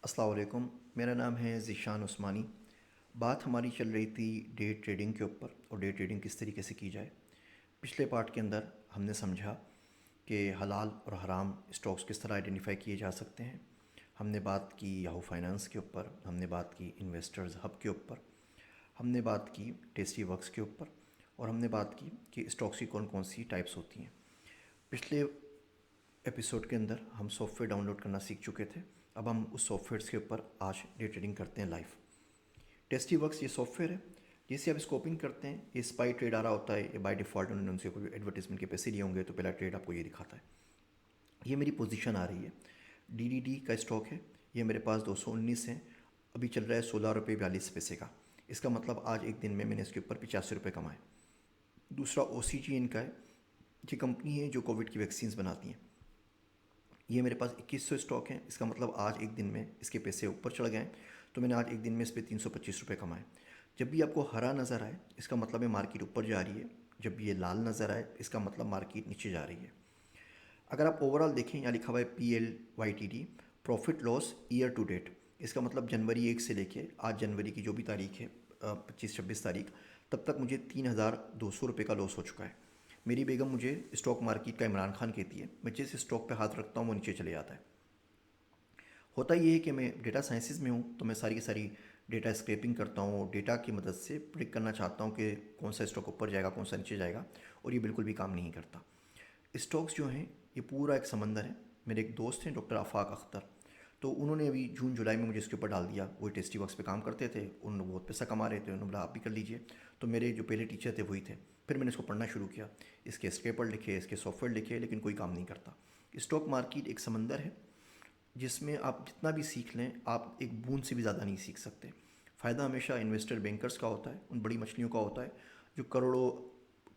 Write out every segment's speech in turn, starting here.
अस्सलाम वालेकुम। मेरा नाम है ज़ीशान उस्मानी। बात हमारी चल रही थी डे ट्रेडिंग के ऊपर और डे ट्रेडिंग किस तरीके से की जाए। पिछले पार्ट के अंदर हमने समझा कि हलाल और हराम स्टॉक्स किस तरह आइडेंटिफाई किए जा सकते हैं। हमने बात की याहू फाइनेंस के ऊपर, हमने बात की इन्वेस्टर्स हब के ऊपर, हमने बात की टेस्टी वर्क्स के ऊपर, और हमने बात की कि स्टॉक्स की कौन कौन सी टाइप्स होती हैं। पिछले एपिसोड के अंदर हम सॉफ्टवेयर डाउनलोड करना सीख चुके थे। अब हम उस सॉफ्टवेयर्स के ऊपर आज डे ट्रेडिंग करते हैं लाइव। टेस्टी वर्क्स ये सॉफ्टवेयर है जिसे आप इसको ओपन करते हैं। ये स्पाई ट्रेड आ रहा होता है, ये बाय डिफ़ॉल्ट उन्होंने उनसे कोई एडवर्टीजमेंट के पैसे लिए होंगे तो पहला ट्रेड आपको ये दिखाता है। ये मेरी पोजीशन आ रही है, डीडीडी का स्टॉक है। ये मेरे पास 219 है, अभी चल रहा है 16 रुपये 42 पैसे का। इसका मतलब आज एक दिन में मैंने इसके ऊपर 85 रुपये कमाए। दूसरा OCG इनका है, ये कंपनी है जो कोविड की वैक्सीन बनाती हैं। ये मेरे पास 2100 स्टॉक हैं। इसका मतलब आज एक दिन में इसके पैसे ऊपर चढ़ गए, तो मैंने आज एक दिन में इस पर 325 रुपये कमाए। जब भी आपको हरा नज़र आए इसका मतलब है मार्केट ऊपर जा रही है, जब भी ये लाल नज़र आए इसका मतलब मार्केट नीचे जा रही है। अगर आप ओवरऑल देखें, यहाँ लिखा हुआ है PLYTD, profit loss year to date. इसका मतलब जनवरी 1 से लेके आज जनवरी की जो भी तारीख है, 25-26 तारीख, तब तक मुझे 3200 रुपये का लॉस हो चुका है। मेरी बेगम मुझे स्टॉक मार्केट का इमरान खान कहती है। मैं जिस स्टॉक पे हाथ रखता हूँ वो नीचे चले जाता है। होता ये है कि मैं डेटा साइंसिस में हूँ, तो मैं सारी की सारी डेटा स्क्रैपिंग करता हूँ। डेटा की मदद से प्रिडिक्ट करना चाहता हूँ कि कौन सा स्टॉक ऊपर जाएगा, कौन सा नीचे जाएगा, और ये बिल्कुल भी काम नहीं करता। स्टॉक्स जो हैं ये पूरा एक समंदर है। मेरे एक दोस्त हैं डॉक्टर आफाक अख्तर, तो उन्होंने अभी जून जुलाई में मुझे इसके ऊपर डाल दिया। वो टेस्टी वर्क्स पे काम करते थे, उन बहुत पैसा कमा रहे थे, उन्होंने बोला आप भी कर लीजिए। तो मेरे जो पहले टीचर थे वही थे। फिर मैंने इसको पढ़ना शुरू किया, इसके स्क्रैपर लिखे, इसके सॉफ्टवेयर लिखे, लेकिन कोई काम नहीं करता। स्टॉक मार्केट एक समंदर है जिसमें आप जितना भी सीख लें आप एक बूंद से भी ज़्यादा नहीं सीख सकते। फ़ायदा हमेशा इन्वेस्टर बैंकर्स का होता है, उन बड़ी मछलियों का होता है जो करोड़ों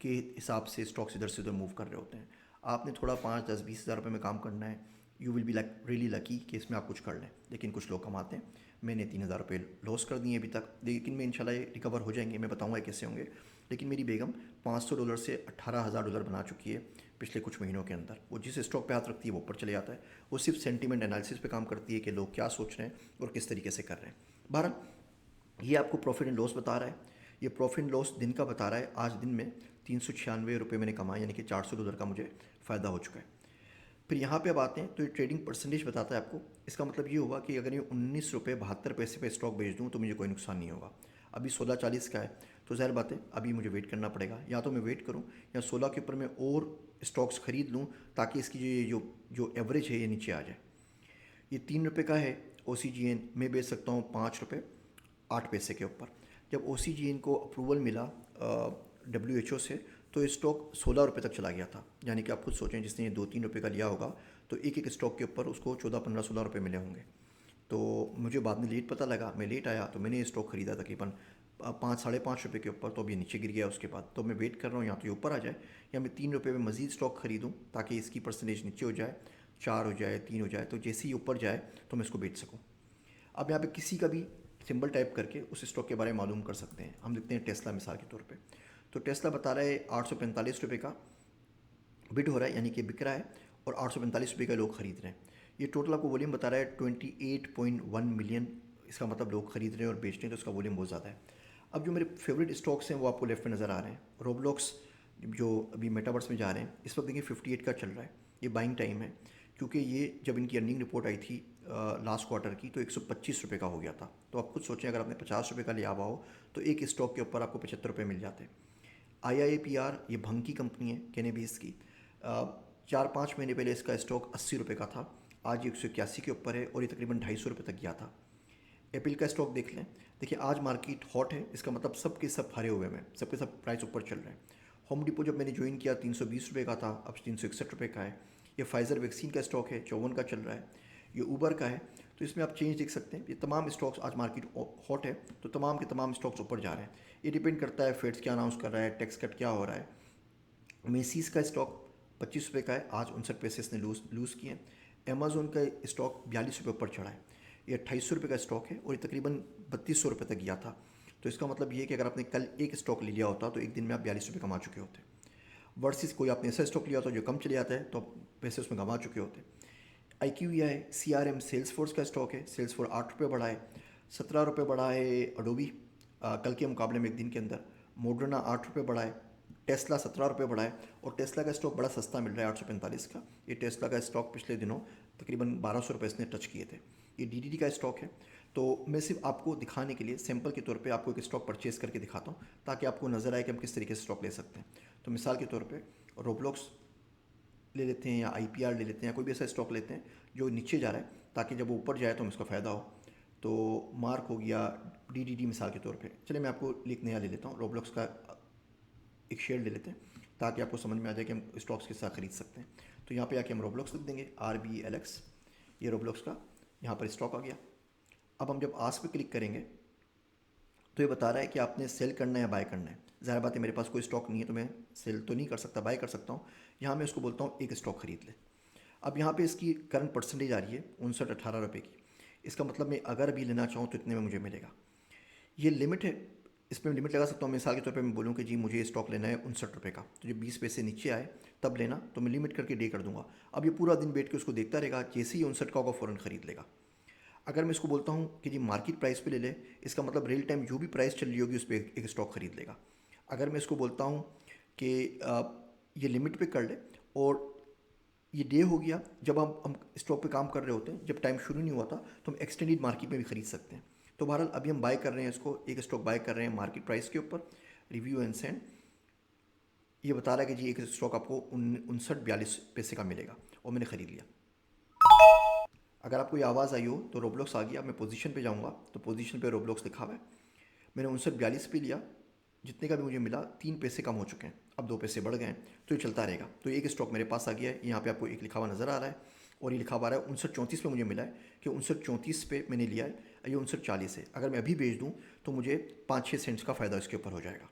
के हिसाब से स्टॉक्स इधर से उधर मूव कर रहे होते हैं। आपने थोड़ा 5, 10, 20 हज़ार रुपये में काम करना है, you will be like really lucky कि इसमें आप कुछ कर लें। लेकिन कुछ लोग कमाते हैं। मैंने 3000 रुपये लॉस कर दिए अभी तक, लेकिन मैं इंशाल्लाह ये रिकवर हो जाएंगे, मैं बताऊंगा कैसे होंगे। लेकिन मेरी बेगम $500 से $18,000 बना चुकी है पिछले कुछ महीनों के अंदर। वो जिस स्टॉक पे हाथ रखती है वो ऊपर चले जाता है। वो सिर्फ सेंटीमेंट एनालिसिस पे काम करती है कि लोग क्या सोच रहे हैं और किस तरीके से कर रहे हैं। बहरहाल ये आपको प्रॉफिट एंड लॉस बता रहा है। ये प्रॉफिट एंड लॉस दिन का बता रहा है। आज दिन में 396 रुपये मैंने कमाए, यानी कि $400 का मुझे फ़ायदा हो चुका है। फिर यहाँ पे अब आते हैं तो ये ट्रेडिंग परसेंटेज बताता है आपको। इसका मतलब ये हुआ कि अगर ये 19 रुपये 72 पैसे पे स्टॉक बेच दूँ तो मुझे कोई नुकसान नहीं होगा। अभी 16:40 का है, तो ज़ाहिर बात है अभी मुझे वेट करना पड़ेगा। या तो मैं वेट करूँ या 16 के ऊपर मैं और स्टॉक्स खरीद लूँ, ताकि इसकी जो एवरेज है ये नीचे आ जाए। ये 3 रुपये का है। OCGN मैं बेच सकता हूँ 5 रुपये 8 पैसे के ऊपर। जब OCGN को अप्रूवल मिला WHO से, तो ये स्टॉक 16 रुपये तक चला गया था। यानी कि आप खुद सोचें, जिसने ये 2-3 रुपये का लिया होगा तो एक एक स्टॉक के ऊपर उसको 14, 15, 16 रुपये मिले होंगे। तो मुझे बाद में लेट पता लगा, मैं लेट आया, तो मैंने ये स्टॉक खरीदा तकरीबन 5, 5.5 रुपये के ऊपर। तो अभी नीचे गिर गया। उसके बाद तो मैं वेट कर रहा हूँ या तो ये ऊपर आ जाए या मैं 3 रुपये में मज़ीद स्टॉक खरीदूँ ताकि इसकी परसेंटेज नीचे हो जाए, 4 हो जाए, 3 हो जाए, तो जैसे ही ऊपर जाए तो मैं इसको बेच सकूँ। अब यहाँ पे किसी का भी सिंबल टाइप करके उस स्टॉक के बारे में मालूम कर सकते हैं। हम देखते हैं टेस्ला मिसाल के तौर पे। तो टेस्ला बता रहा है 845 रुपये का बिड हो रहा है, यानी कि बिक रहा है, और 845 रुपये का लोग खरीद रहे हैं। ये टोटल आपको वॉल्यूम बता रहा है 28.1 मिलियन। इसका मतलब लोग खरीद रहे हैं और बेच रहे हैं, तो उसका वॉल्यूम बहुत ज़्यादा है। अब जो मेरे फेवरेट स्टॉक्स हैं वो आपको लेफ्ट में नज़र आ रहे हैं। रोब्लॉक्स जो अभी मेटावर्स में जा रहे हैं, इस वक्त देखिए 58 का चल रहा है। ये बाइंग टाइम है, क्योंकि ये जब इनकी अर्निंग रिपोर्ट आई थी लास्ट क्वार्टर की, तो 125 रुपये का हो गया था। तो आप खुद सोचें, अगर आपने 50 रुपये का लिया हुआ हो तो एक स्टॉक के ऊपर आपको 75 रुपये मिल जाते हैं। IIAPR ये भंग की कंपनी है, कैनेबीस की। 4-5 महीने पहले इसका स्टॉक 80 रुपये का था, आज ये 181 के ऊपर है, और ये तकरीबन 250 रुपये तक गया था। एप्पल का स्टॉक देख लें, देखिए आज मार्केट हॉट है, इसका मतलब सब के सब भरे हुए हैं, सबके सब प्राइस ऊपर चल रहे हैं। होम डिपो जब मैंने ज्वाइन किया 320 रुपये का था, अब 361 रुपये का है। ये फाइज़र वैक्सीन का स्टॉक है, 54 का चल रहा है। ये ऊबर का है। तो इसमें आप चेंज देख सकते हैं। ये तमाम स्टॉक्स, आज मार्केट हॉट है तो तमाम के तमाम स्टॉक्स ऊपर जा रहे हैं। ये डिपेंड करता है फेड्स क्या अनाउंस कर रहा है, टैक्स कट क्या हो रहा है। मेसीज़ का स्टॉक 25 रुपये का है, आज 59 पैसे इसने लूज़ किए। अमेज़ोन का स्टॉक 42 रुपये ऊपर चढ़ा है। ये 2800 रुपये का स्टॉक है और ये तकरीबन 3200 रुपये तक गया था। तो इसका मतलब ये है कि अगर आपने कल एक स्टॉक ले लिया होता तो एक दिन में आप 42 रुपये कमा चुके होते। वर्सेस कोई आपने ऐसा स्टॉक लिया होता जो कम चले जाता है तो आप पैसे उसमें कमा चुके होते। IQVIA CRM सेल्स फोर्स का स्टॉक है, सेल्स फोर्स 8 रुपये बढ़ा है, 17 रुपये बढ़ा है अडोबी कल के मुकाबले में एक दिन के अंदर, मोडर्ना 8 रुपये बढ़ा है, टेस्ला 17 रुपये बढ़ा है और टेस्ला का स्टॉक बड़ा सस्ता मिल रहा है 845 का। ये टेस्ला का स्टॉक पिछले दिनों तकरीबन 1200 रुपये इसने टच किए थे। ये DDT का स्टॉक है। तो मैं सिर्फ आपको दिखाने के लिए सैंपल के तौर पे आपको एक स्टॉक परचेज करके दिखाता हूँ ताकि आपको नज़र आए कि हम किस तरीके से स्टॉक ले सकते हैं। तो मिसाल के तौर पे रोब्लॉक्स ले लेते हैं या IPR ले लेते हैं या कोई भी ऐसा स्टॉक लेते हैं जो नीचे जा रहा है ताकि जब वो ऊपर जाए तो हमें उसका फ़ायदा हो। तो मार्क हो गया, DDT मिसाल के तौर पे, चलिए मैं आपको एक नया ले लेता हूँ, रोब्लॉक्स का एक शेयर ले लेते हैं ताकि आपको समझ में आ जाए कि हम स्टॉक्स के साथ खरीद सकते हैं। तो यहाँ पे आके हम रोब्लॉक्स लिख देंगे RBLX, ये रोब्लॉक्स का यहाँ पर स्टॉक आ गया। अब हम जब आस्क पे क्लिक करेंगे तो ये बता रहा है कि आपने सेल करना है या बाय करना है। ज़ाहिर बात है मेरे पास कोई स्टॉक नहीं है तो मैं सेल तो नहीं कर सकता, बाय कर सकता हूँ। यहाँ मैं उसको बोलता हूँ एक स्टॉक खरीद ले। अब यहाँ पे इसकी करंट परसेंटेज आ रही है 59-18 रुपये की। इसका मतलब मैं अगर भी लेना चाहूँ तो इतने में मुझे मिलेगा। ये लिमिट है, इस पर लिमिट लगा सकता हूँ। मिसाल के तौर पे मैं बोलूँ कि जी मुझे ये स्टॉक लेना है 59 रुपये का, तो जब 20 पैसे नीचे आए तब लेना, तो मैं लिमिट करके डे कर दूंगा। अब ये पूरा दिन बैठ के उसको देखता रहेगा, जैसे ही 59 का होगा फ़ौरन ख़रीद लेगा। अगर मैं इसको बोलता हूँ कि जी मार्केट प्राइस पे ले ले, इसका मतलब रियल टाइम जो भी प्राइस चल रही होगी उस पर एक स्टॉक खरीद लेगा। अगर मैं इसको बोलता हूँ कि ये लिमिट पे कर ले और ये डे हो गया, जब हम स्टॉक पे काम कर रहे होते हैं, जब टाइम शुरू नहीं हुआ था तो हम एक्सटेंडेड मार्केट में भी खरीद सकते हैं। तो बहरहाल अभी हम बाय कर रहे हैं इसको, एक स्टॉक बाय कर रहे हैं मार्केट प्राइस के ऊपर। रिव्यू एंड सेंड ये बता रहा है कि जी एक स्टॉक आपको 59-42 पैसे का मिलेगा और मैंने ख़रीद लिया। अगर आपको ये आवाज़ आई हो तो रोब्लॉक्स आ गया। मैं पोजीशन पे जाऊंगा तो पोजीशन पे रोब्लॉक्स लिखा हुआ है। मैंने 59-42 पे लिया, जितने का भी मुझे मिला 3 पैसे कम हो चुके हैं, अब 2 पैसे बढ़ गए हैं, तो ये चलता रहेगा। तो एक स्टॉक मेरे पास आ गया है, यहाँ पे आपको एक लिखा हुआ नज़र आ रहा है और ये लिखा हुआ आ रहा है 59-34 पे मुझे मिला है कि 59-34 पे मैंने लिया है, ये 59-40 है। अगर मैं अभी बेच दूँ तो मुझे 5-6 सेंट्स का फ़ायदा इसके ऊपर हो जाएगा।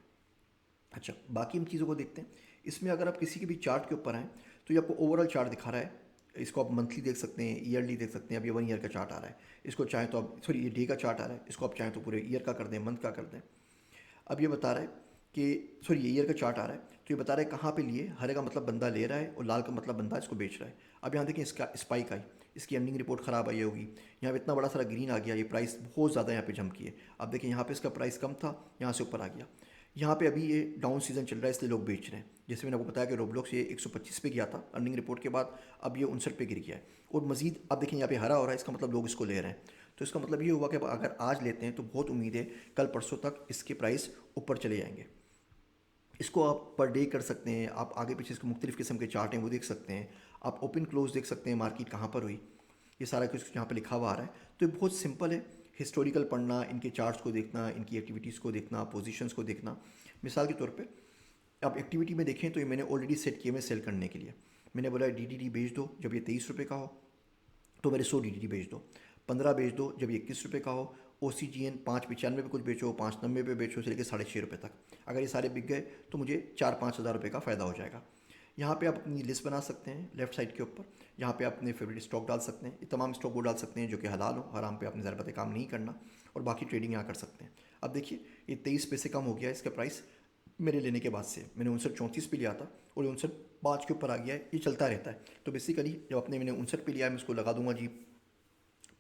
अच्छा, बाकी हम चीज़ों को देखते हैं। इसमें अगर आप किसी के भी चार्ट के ऊपर आएँ तो ये आपको ओवरऑल चार्ट दिखा रहा है। इसको आप मंथली देख सकते हैं, ईयरली देख सकते हैं। अब ये 1 ईयर का चार्ट आ रहा है, इसको चाहें तो आप, सॉरी ये डे का चार्ट आ रहा है, इसको आप चाहें तो पूरे ईयर का कर दें, मंथ का कर दें। अब ये बता रहा है कि, सॉरी ये ईयर का चार्ट आ रहा है, तो ये बता रहा है कहाँ पे लिए। हरे का मतलब बंदा ले रहा है और लाल का मतलब बंदा इसको बेच रहा है। अब यहाँ देखें इसका स्पाइक आई, इसकी अर्निंग रिपोर्ट ख़राब आई होगी, यहाँ पे इतना बड़ा सारा ग्रीन आ गया, ये प्राइस बहुत ज़्यादा यहाँ पे जंप की है। अब देखिए यहाँ पे इसका प्राइस कम था, यहाँ से ऊपर आ गया। यहाँ पे अभी ये डाउन सीजन चल रहा है इसलिए लोग बेच रहे हैं। जैसे मैंने आपको बताया कि रोब्लॉक्स ये 125 पे गया था अर्निंग रिपोर्ट के बाद, अब ये 59 पे गिर गया है और मजीद अब देखिए यहाँ पे हरा हो रहा है, इसका मतलब लोग इसको ले रहे हैं। तो इसका मतलब ये हुआ कि अगर आज लेते हैं तो बहुत उम्मीद है कल परसों तक इसके प्राइस ऊपर चले जाएंगे। इसको आप पर डे कर सकते हैं, आप आगे पीछे इसके मुख्तलिफ़ किस्म के चार्ट हैं वो देख सकते हैं, आप ओपन क्लोज देख सकते हैं, मार्केट कहाँ पर हुई, ये सारा कुछ यहाँ पे लिखा हुआ आ रहा है। तो ये बहुत सिंपल है, हिस्टोरिकल पढ़ना, इनके चार्ट्स को देखना, इनकी एक्टिविटीज़ को देखना, पोजीशंस को देखना। मिसाल के तौर पे आप एक्टिविटी में देखें तो ये मैंने ऑलरेडी सेट किए मैं सेल करने के लिए। मैंने बोला DDT बेच दो जब ये 23 रुपये का हो, तो मेरे 100 DDT बेच दो। 15 बेच दो जब ये 21 रुपये का हो। OCGN 595 पे कुछ बेचो, 590 पे बेचो से लेकर 6.5 रुपये तक। अगर ये सारे बिक गए तो मुझे 4-5 हज़ार रुपये का फ़ायदा हो जाएगा। यहाँ पे आप अपनी लिस्ट बना सकते हैं लेफ़्ट साइड के ऊपर, यहाँ पे आप अपने फेवरेट स्टॉक डाल सकते हैं। ये तमाम स्टॉक वो डाल सकते हैं जो कि हलाल हो, हराम पे आपने ज़्यादा काम नहीं करना और बाकी ट्रेडिंग यहाँ कर सकते हैं। अब देखिए ये 23 पैसे कम हो गया है इसका प्राइस मेरे लेने के बाद से। मैंने 59-34 पे लिया था और 59-5 के ऊपर आ गया है, ये चलता रहता है। तो बेसिकली जब आपने मैंने 59 पे लिया है मैं इसको लगा दूंगा जी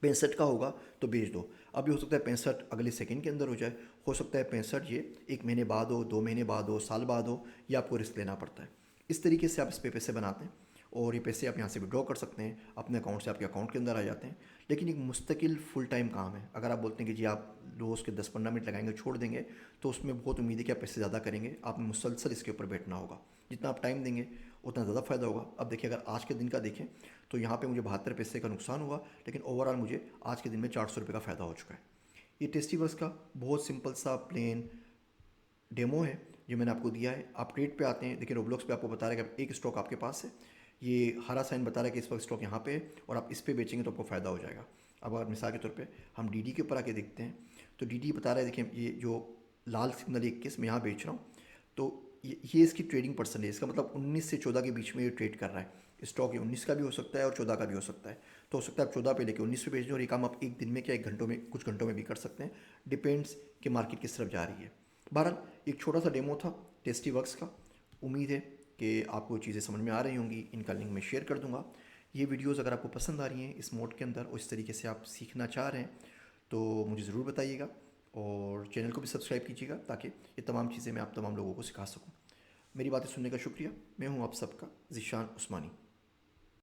65 का होगा तो बेच दो। अब ये हो सकता है 65 अगले सेकंड के अंदर हो जाए, हो सकता है 65 ये 1 महीने बाद हो, 2 महीने बाद हो, साल बाद हो, ये आपको रिस्क लेना पड़ता है। इस तरीके से आप इस पे पैसे बनाते हैं और ये पैसे आप यहाँ से विड्रॉ कर सकते हैं, अपने अकाउंट से आपके अकाउंट के अंदर आ जाते हैं। लेकिन एक मुस्तकिल फुल टाइम काम है। अगर आप बोलते हैं कि जी आप रोज़ के 10-15 मिनट लगाएंगे छोड़ देंगे तो उसमें बहुत उम्मीद है कि आप पैसे ज़्यादा करेंगे, आपने मुसलसल इसके ऊपर बैठना होगा। जितना आप टाइम देंगे उतना ज़्यादा फ़ायदा होगा। अब देखिए अगर आज के दिन का देखें तो यहाँ पे मुझे 72 पैसे का नुकसान हुआ, लेकिन ओवरऑल मुझे आज के दिन में 400 रुपये का फ़ायदा हो चुका है। ये टेस्टीवर्क्स का बहुत सिंपल सा प्लेन डेमो है जो मैंने आपको दिया है। आप ट्रेड पे आते हैं, देखिए रोब्लॉक्स पे आपको बता रहा है कि एक स्टॉक आपके पास है, ये हरा साइन बता रहा है कि इस वक्त स्टॉक यहाँ पे है और आप इस पे बेचेंगे तो आपको फ़ायदा हो जाएगा। अब अगर मिसाल के तौर पे हम DD के ऊपर आके देखते हैं तो DD बता रहा है, देखिए ये जो लाल सिग्नल 21 मैं यहाँ बेच रहा हूँ, तो ये इसकी ट्रेडिंग पर्सन है। इसका मतलब 19 से 14 के बीच में ये ट्रेड कर रहा है। स्टॉक ये 19 का भी हो सकता है और 14 का भी हो सकता है। तो हो सकता है आप 14 पे लेके 19 पे बेच दें और ये काम आप एक दिन में क्या एक घंटों में, कुछ घंटों में भी कर सकते हैं, डिपेंड्स कि मार्केट किस तरफ जा रही है। बहरहाल एक छोटा सा डेमो था टेस्टीवर्क्स का। उम्मीद है कि आपको चीज़ें समझ में आ रही होंगी। इनका लिंक मैं शेयर कर दूंगा। ये वीडियोस अगर आपको पसंद आ रही हैं इस मोड के अंदर और इस तरीके से आप सीखना चाह रहे हैं तो मुझे ज़रूर बताइएगा और चैनल को भी सब्सक्राइब कीजिएगा ताकि ये तमाम चीज़ें मैं आप तमाम लोगों को सिखा सकूँ। मेरी बातें सुनने का शुक्रिया। मैं हूँ आप सबका ज़ीशान उस्मानी।